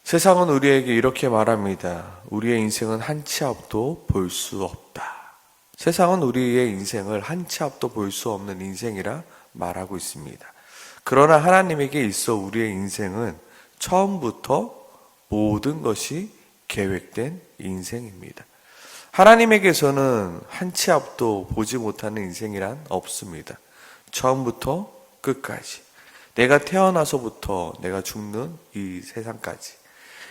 세상은 우리에게 이렇게 말합니다. 우리의 인생은 한 치 앞도 볼 수 없다. 세상은 우리의 인생을 한 치 앞도 볼 수 없는 인생이라 말하고 있습니다. 그러나 하나님에게 있어 우리의 인생은 처음부터 모든 것이 계획된 인생입니다. 하나님에게서는 한 치 앞도 보지 못하는 인생이란 없습니다. 처음부터 끝까지. 내가 태어나서부터 내가 죽는 이 세상까지.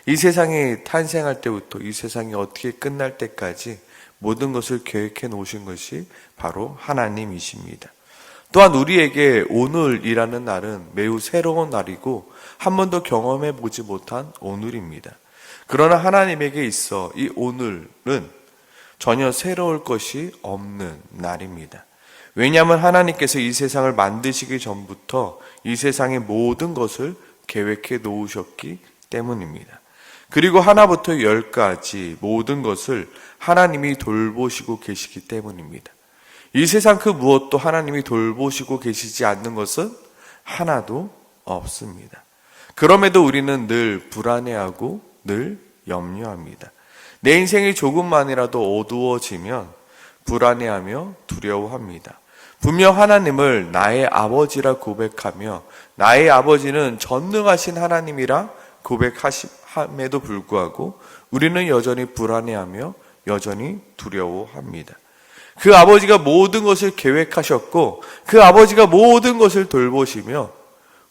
이 세상이 탄생할 때부터 이 세상이 어떻게 끝날 때까지 모든 것을 계획해 놓으신 것이 바로 하나님이십니다. 또한 우리에게 오늘이라는 날은 매우 새로운 날이고 한 번도 경험해 보지 못한 오늘입니다. 그러나 하나님에게 있어 이 오늘은 전혀 새로울 것이 없는 날입니다. 왜냐하면 하나님께서 이 세상을 만드시기 전부터 이 세상의 모든 것을 계획해 놓으셨기 때문입니다. 그리고 하나부터 10까지 모든 것을 하나님이 돌보시고 계시기 때문입니다. 이 세상 그 무엇도 하나님이 돌보시고 계시지 않는 것은 하나도 없습니다. 그럼에도 우리는 늘 불안해하고 늘 염려합니다. 내 인생이 조금만이라도 어두워지면 불안해하며 두려워합니다. 분명 하나님을 나의 아버지라 고백하며 나의 아버지는 전능하신 하나님이라 고백함에도 불구하고 우리는 여전히 불안해하며 여전히 두려워합니다. 그 아버지가 모든 것을 계획하셨고 그 아버지가 모든 것을 돌보시며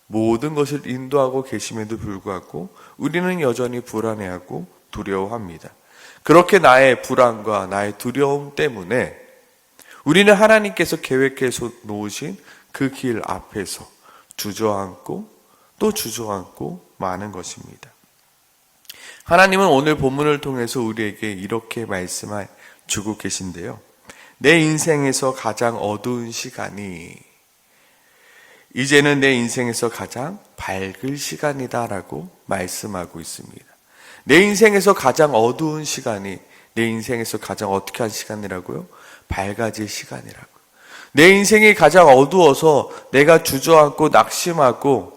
모든 것을 인도하고 계심에도 불구하고 우리는 여전히 불안해하고 두려워합니다. 그렇게 나의 불안과 나의 두려움 때문에 우리는 하나님께서 계획해서 놓으신 그 길 앞에서 주저앉고 또 주저앉고 마는 것입니다. 하나님은 오늘 본문을 통해서 우리에게 이렇게 말씀해 주고 계신데요. 내 인생에서 가장 어두운 시간이 이제는 내 인생에서 가장 밝을 시간이다라고 말씀하고 있습니다. 내 인생에서 가장 어두운 시간이 내 인생에서 가장 어떻게 한 시간이라고요? 밝아질 시간이라고. 내 인생이 가장 어두워서 내가 주저앉고 낙심하고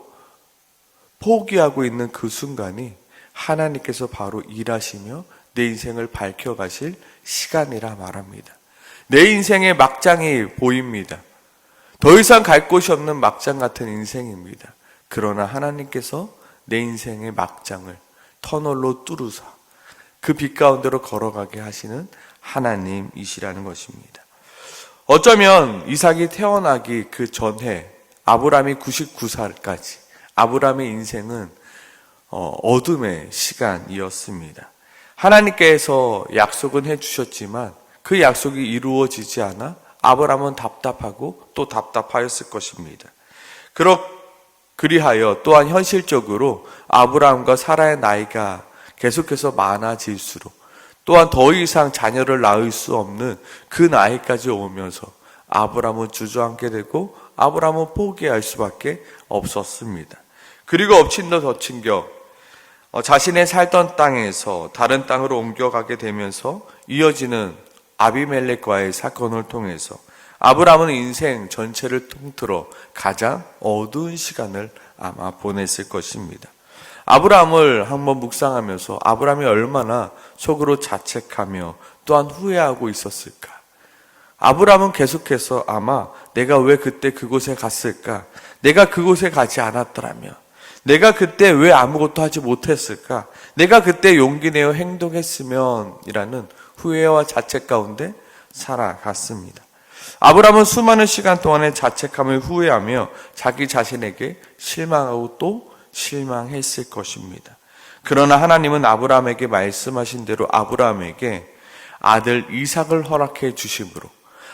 포기하고 있는 그 순간이 하나님께서 바로 일하시며 내 인생을 밝혀가실 시간이라 말합니다. 내 인생의 막장이 보입니다. 더 이상 갈 곳이 없는 막장 같은 인생입니다. 그러나 하나님께서 내 인생의 막장을 터널로 뚫으사 그 빛 가운데로 걸어가게 하시는 하나님이시라는 것입니다. 어쩌면 이삭이 태어나기 그 전해 아브라함이 99살까지 아브라함의 인생은 어둠의 시간이었습니다. 하나님께서 약속은 해주셨지만 그 약속이 이루어지지 않아 아브라함은 답답하고 또 답답하였을 것입니다. 그리하여 또한 현실적으로 아브라함과 사라의 나이가 계속해서 많아질수록 또한 더 이상 자녀를 낳을 수 없는 그 나이까지 오면서 아브라함은 주저앉게 되고 아브라함은 포기할 수밖에 없었습니다. 그리고 엎친 데 덮친 격 자신의 살던 땅에서 다른 땅으로 옮겨가게 되면서 이어지는 아비멜렉과의 사건을 통해서 아브라함은 인생 전체를 통틀어 가장 어두운 시간을 아마 보냈을 것입니다. 아브라함을 한번 묵상하면서 아브라함이 얼마나 속으로 자책하며 또한 후회하고 있었을까. 아브라함은 계속해서 아마 내가 왜 그때 그곳에 갔을까? 내가 그곳에 가지 않았더라면 내가 그때 왜 아무것도 하지 못했을까? 내가 그때 용기 내어 행동했으면 이라는 후회와 자책 가운데 살아갔습니다. 아브라함은 수많은 시간 동안의 자책함을 후회하며 자기 자신에게 실망하고 또 실망했을 것입니다. 그러나 하나님은 아브라함에게 말씀하신 대로 아브라함에게 아들 이삭을 허락해 주심으로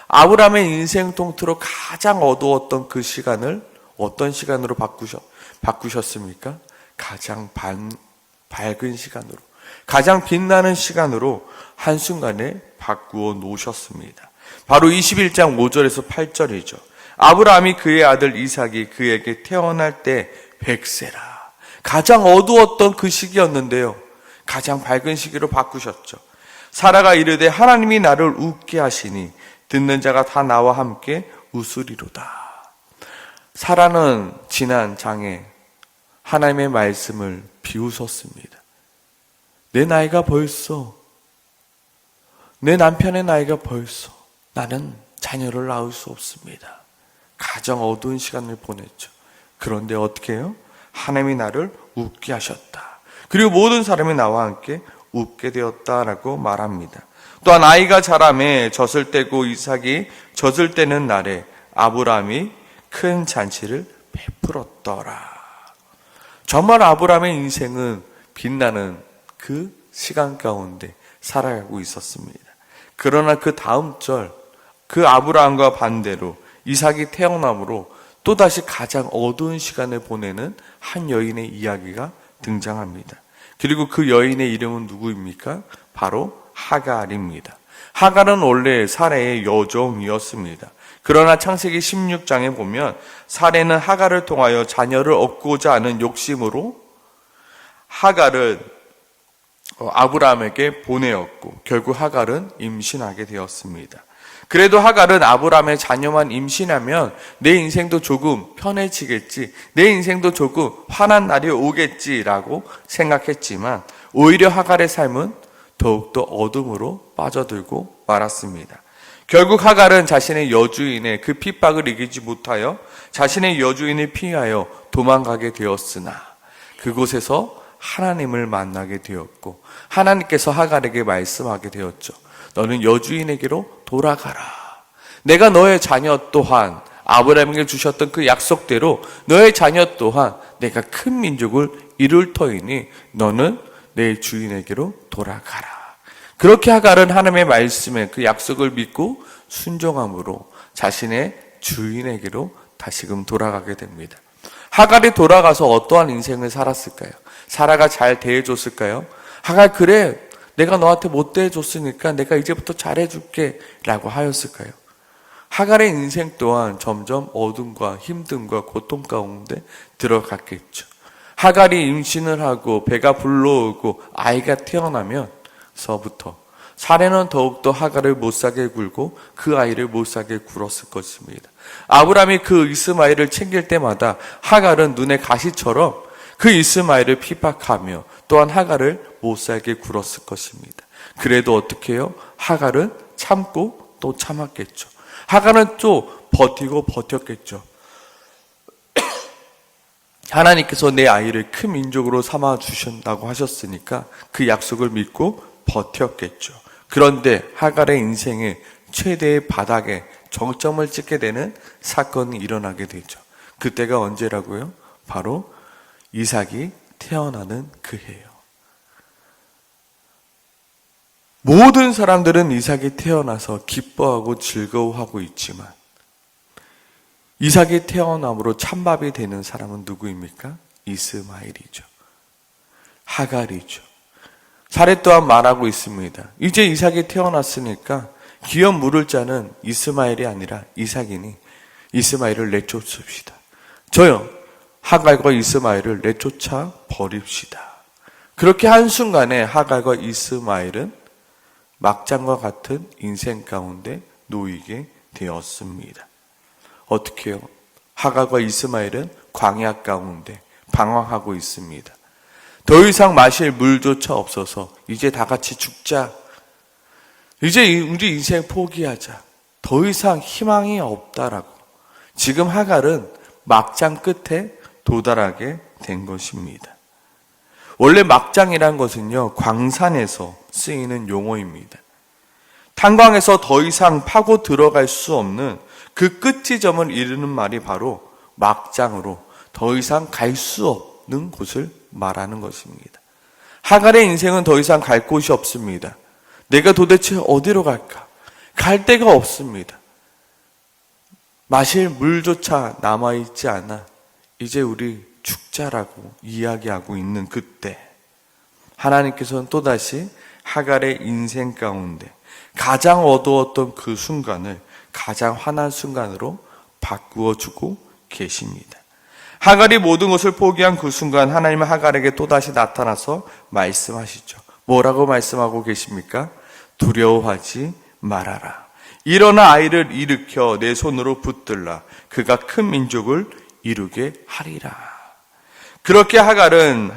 아브라함의 인생 통틀어 가장 어두웠던 그 시간을 어떤 시간으로 바꾸셨습니까? 가장 밝은 시간으로, 가장 빛나는 시간으로 한순간에 바꾸어 놓으셨습니다. 바로 21장 5절에서 8절이죠. 아브라함이 그의 아들 이삭이 그에게 태어날 때 100세라. 가장 어두웠던 그 시기였는데요. 가장 밝은 시기로 바꾸셨죠. 사라가 이르되 하나님이 나를 웃게 하시니 듣는 자가 다 나와 함께 웃으리로다. 사라는 지난 장에 하나님의 말씀을 비웃었습니다. 내 나이가 벌써, 내 남편의 나이가 벌써, 나는 자녀를 낳을 수 없습니다. 가장 어두운 시간을 보냈죠. 그런데 어떻게 해요? 하나님이 나를 웃게 하셨다. 그리고 모든 사람이 나와 함께 웃게 되었다라고 말합니다. 또한 아이가 자라매 젖을 떼고 이삭이 젖을 떼는 날에 아브라함이 큰 잔치를 베풀었더라. 정말 아브라함의 인생은 빛나는 그 시간 가운데 살아가고 있었습니다. 그러나 그 다음 절, 그 아브라함과 반대로 이삭이 태어남으로 또다시 가장 어두운 시간을 보내는 한 여인의 이야기가 등장합니다. 그리고 그 여인의 이름은 누구입니까? 바로 하갈입니다. 하갈은 원래 사레의 여종이었습니다. 그러나 창세기 16장에 보면 사레는 하갈을 통하여 자녀를 얻고자 하는 욕심으로 하갈을 아브라함에게 보내었고 결국 하갈은 임신하게 되었습니다. 그래도 하갈은 아브라함의 자녀만 임신하면 내 인생도 조금 편해지겠지, 내 인생도 조금 환한 날이 오겠지라고 생각했지만 오히려 하갈의 삶은 더욱더 어둠으로 빠져들고 말았습니다. 결국 하갈은 자신의 여주인의 그 핍박을 이기지 못하여 자신의 여주인을 피하여 도망가게 되었으나 그곳에서 하나님을 만나게 되었고 하나님께서 하갈에게 말씀하게 되었죠. 너는 여주인에게로 돌아가라. 내가 너의 자녀 또한 아브라함에게 주셨던 그 약속대로 너의 자녀 또한 내가 큰 민족을 이룰 터이니 너는 내 주인에게로 돌아가라. 그렇게 하갈은 하나님의 말씀에 그 약속을 믿고 순종함으로 자신의 주인에게로 다시금 돌아가게 됩니다. 하갈이 돌아가서 어떠한 인생을 살았을까요? 사라가 잘 대해줬을까요? 하갈, 그래, 내가 너한테 못 대해줬으니까 내가 이제부터 잘해줄게 라고 하였을까요? 하갈의 인생 또한 점점 어둠과 힘듦과 고통 가운데 들어갔겠죠. 하갈이 임신을 하고 배가 불러오고 아이가 태어나면서부터 사레는 더욱더 하갈을 못사게 굴고 그 아이를 못사게 굴었을 것입니다. 아브라함이 그 이스마엘을 챙길 때마다 하갈은 눈의 가시처럼 그 이스마엘을 핍박하며 또한 하갈을 못살게 굴었을 것입니다. 그래도 어떻게 해요? 하갈은 참고 또 참았겠죠. 하갈은 또 버티고 버텼겠죠. 하나님께서 내 아이를 큰 민족으로 삼아 주신다고 하셨으니까 그 약속을 믿고 버텼겠죠. 그런데 하갈의 인생의 최대의 바닥에 정점을 찍게 되는 사건이 일어나게 되죠. 그때가 언제라고요? 바로 이삭이 태어나는 그 해예요. 모든 사람들은 이삭이 태어나서 기뻐하고 즐거워하고 있지만 이삭이 태어남으로 찬밥이 되는 사람은 누구입니까? 이스마엘이죠. 하갈이죠. 사레 또한 말하고 있습니다. 이제 이삭이 태어났으니까 기업 물을 자는 이스마엘이 아니라 이삭이니 이스마엘을 내쫓읍시다. 저요, 하갈과 이스마엘을 내쫓아 버립시다. 그렇게 한순간에 하갈과 이스마엘은 막장과 같은 인생 가운데 놓이게 되었습니다. 어떻게 해요? 하갈과 이스마엘은 광야 가운데 방황하고 있습니다. 더 이상 마실 물조차 없어서 이제 다 같이 죽자. 이제 우리 인생 포기하자. 더 이상 희망이 없다라고. 지금 하갈은 막장 끝에 도달하게 된 것입니다. 원래 막장이란 것은요, 광산에서 쓰이는 용어입니다. 탄광에서 더 이상 파고 들어갈 수 없는 그 끝지점을 이루는 말이 바로 막장으로 더 이상 갈 수 없는 곳을 말하는 것입니다. 하갈의 인생은 더 이상 갈 곳이 없습니다. 내가 도대체 어디로 갈까? 갈 데가 없습니다. 마실 물조차 남아있지 않아 이제 우리 죽자라고 이야기하고 있는 그때 하나님께서는 또다시 하갈의 인생 가운데 가장 어두웠던 그 순간을 가장 환한 순간으로 바꾸어 주고 계십니다. 하갈이 모든 것을 포기한 그 순간 하나님은 하갈에게 또다시 나타나서 말씀하시죠. 뭐라고 말씀하고 계십니까? 두려워하지 말아라. 일어나 아이를 일으켜 내 손으로 붙들라. 그가 큰 민족을 이루게 하리라. 그렇게 하갈은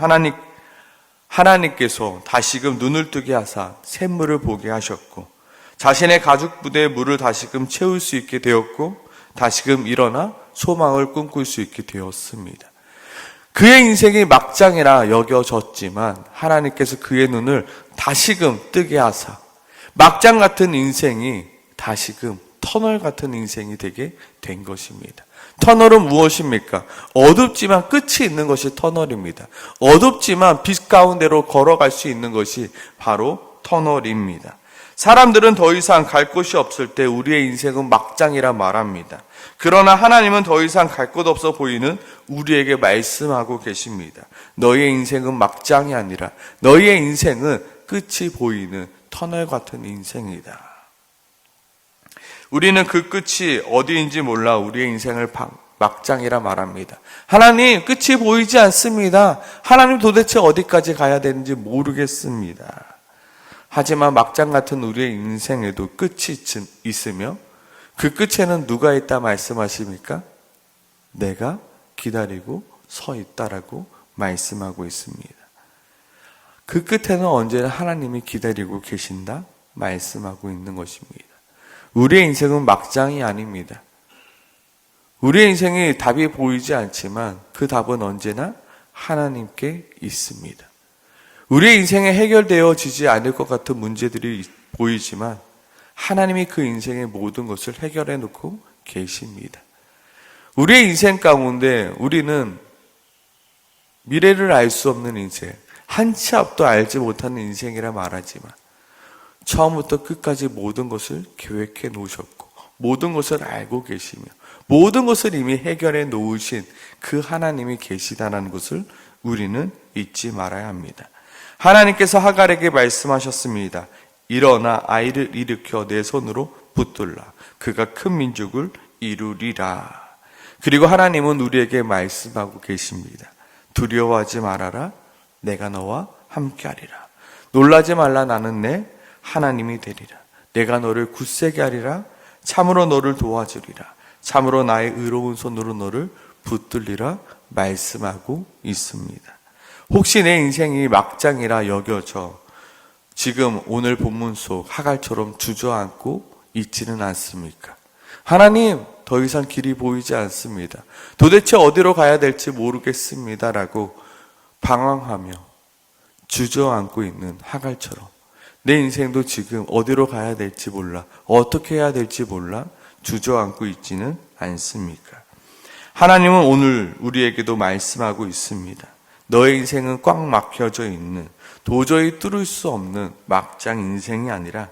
하나님께서 다시금 눈을 뜨게 하사 샘물을 보게 하셨고 자신의 가죽 부대에 물을 다시금 채울 수 있게 되었고 다시금 일어나 소망을 꿈꿀 수 있게 되었습니다. 그의 인생이 막장이라 여겨졌지만 하나님께서 그의 눈을 다시금 뜨게 하사 막장 같은 인생이 다시금 터널 같은 인생이 되게 된 것입니다. 터널은 무엇입니까? 어둡지만 끝이 있는 것이 터널입니다. 어둡지만 빛 가운데로 걸어갈 수 있는 것이 바로 터널입니다. 사람들은 더 이상 갈 곳이 없을 때 우리의 인생은 막장이라 말합니다. 그러나 하나님은 더 이상 갈 곳 없어 보이는 우리에게 말씀하고 계십니다. 너희의 인생은 막장이 아니라 너희의 인생은 끝이 보이는 터널 같은 인생이다. 우리는 그 끝이 어디인지 몰라 우리의 인생을 막장이라 말합니다. 하나님, 끝이 보이지 않습니다. 하나님 도대체 어디까지 가야 되는지 모르겠습니다. 하지만 막장 같은 우리의 인생에도 끝이 있으며 그 끝에는 누가 있다 말씀하십니까? 내가 기다리고 서 있다라고 말씀하고 있습니다. 그 끝에는 언제나 하나님이 기다리고 계신다 말씀하고 있는 것입니다. 우리의 인생은 막장이 아닙니다. 우리의 인생에 답이 보이지 않지만 그 답은 언제나 하나님께 있습니다. 우리의 인생에 해결되어지지 않을 것 같은 문제들이 보이지만 하나님이 그 인생의 모든 것을 해결해 놓고 계십니다. 우리의 인생 가운데 우리는 미래를 알 수 없는 인생, 한 치 앞도 알지 못하는 인생이라 말하지만 처음부터 끝까지 모든 것을 계획해 놓으셨고 모든 것을 알고 계시며 모든 것을 이미 해결해 놓으신 그 하나님이 계시다는 것을 우리는 잊지 말아야 합니다. 하나님께서 하갈에게 말씀하셨습니다. 일어나 아이를 일으켜 내 손으로 붙들라. 그가 큰 민족을 이루리라. 그리고 하나님은 우리에게 말씀하고 계십니다. 두려워하지 말아라. 내가 너와 함께하리라. 놀라지 말라. 나는 내 하나님이 되리라. 내가 너를 굳세게 하리라. 참으로 너를 도와주리라. 참으로 나의 의로운 손으로 너를 붙들리라 말씀하고 있습니다. 혹시 내 인생이 막장이라 여겨져 지금 오늘 본문 속 하갈처럼 주저앉고 있지는 않습니까? 하나님, 더 이상 길이 보이지 않습니다. 도대체 어디로 가야 될지 모르겠습니다. 라고 방황하며 주저앉고 있는 하갈처럼 내 인생도 지금 어디로 가야 될지 몰라, 어떻게 해야 될지 몰라 주저앉고 있지는 않습니까? 하나님은 오늘 우리에게도 말씀하고 있습니다. 너의 인생은 꽉 막혀져 있는, 도저히 뚫을 수 없는 막장 인생이 아니라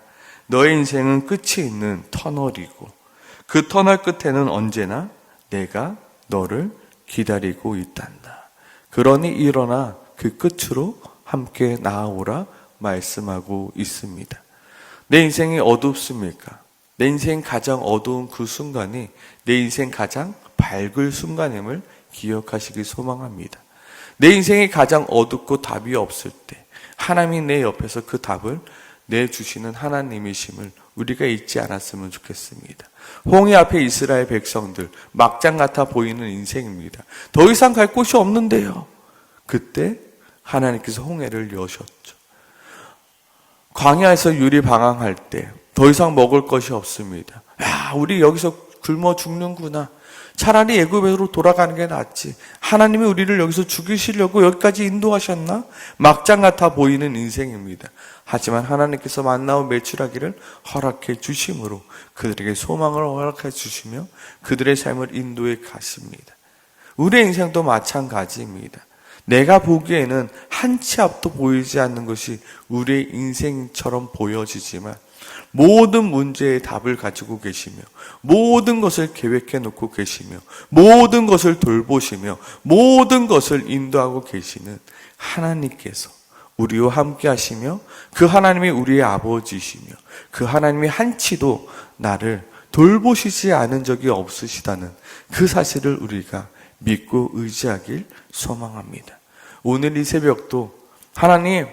너의 인생은 끝이 있는 터널이고 그 터널 끝에는 언제나 내가 너를 기다리고 있단다. 그러니 일어나 그 끝으로 함께 나아오라 말씀하고 있습니다. 내 인생이 어둡습니까? 내 인생 가장 어두운 그 순간이 내 인생 가장 밝을 순간임을 기억하시길 소망합니다. 내 인생이 가장 어둡고 답이 없을 때 하나님이 내 옆에서 그 답을 내주시는 하나님이심을 우리가 잊지 않았으면 좋겠습니다. 홍해 앞에 이스라엘 백성들 막장 같아 보이는 인생입니다. 더 이상 갈 곳이 없는데요. 그때 하나님께서 홍해를 여셨죠. 광야에서 유리 방황할 때 더 이상 먹을 것이 없습니다. 야, 우리 여기서 굶어 죽는구나. 차라리 애굽으로 돌아가는 게 낫지. 하나님이 우리를 여기서 죽이시려고 여기까지 인도하셨나? 막장 같아 보이는 인생입니다. 하지만 하나님께서 만나온 메추라기를 허락해 주심으로 그들에게 소망을 허락해 주시며 그들의 삶을 인도해 가십니다. 우리의 인생도 마찬가지입니다. 내가 보기에는 한 치 앞도 보이지 않는 것이 우리의 인생처럼 보여지지만 모든 문제의 답을 가지고 계시며 모든 것을 계획해 놓고 계시며 모든 것을 돌보시며 모든 것을 인도하고 계시는 하나님께서 우리와 함께 하시며 그 하나님이 우리의 아버지시며 그 하나님이 한치도 나를 돌보시지 않은 적이 없으시다는 그 사실을 우리가 믿고 의지하길 소망합니다. 오늘 이 새벽도 하나님,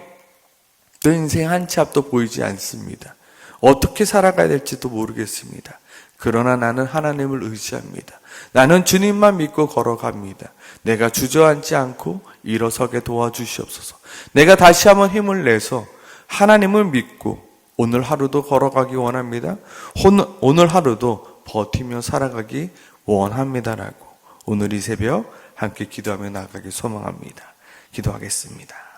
내 인생 한 치 앞도 보이지 않습니다. 어떻게 살아가야 될지도 모르겠습니다. 그러나 나는 하나님을 의지합니다. 나는 주님만 믿고 걸어갑니다. 내가 주저앉지 않고 일어서게 도와주시옵소서. 내가 다시 한번 힘을 내서 하나님을 믿고 오늘 하루도 걸어가기 원합니다. 오늘 하루도 버티며 살아가기 원합니다라고 오늘 이 새벽 함께 기도하며 나아가길 소망합니다. 기도하겠습니다.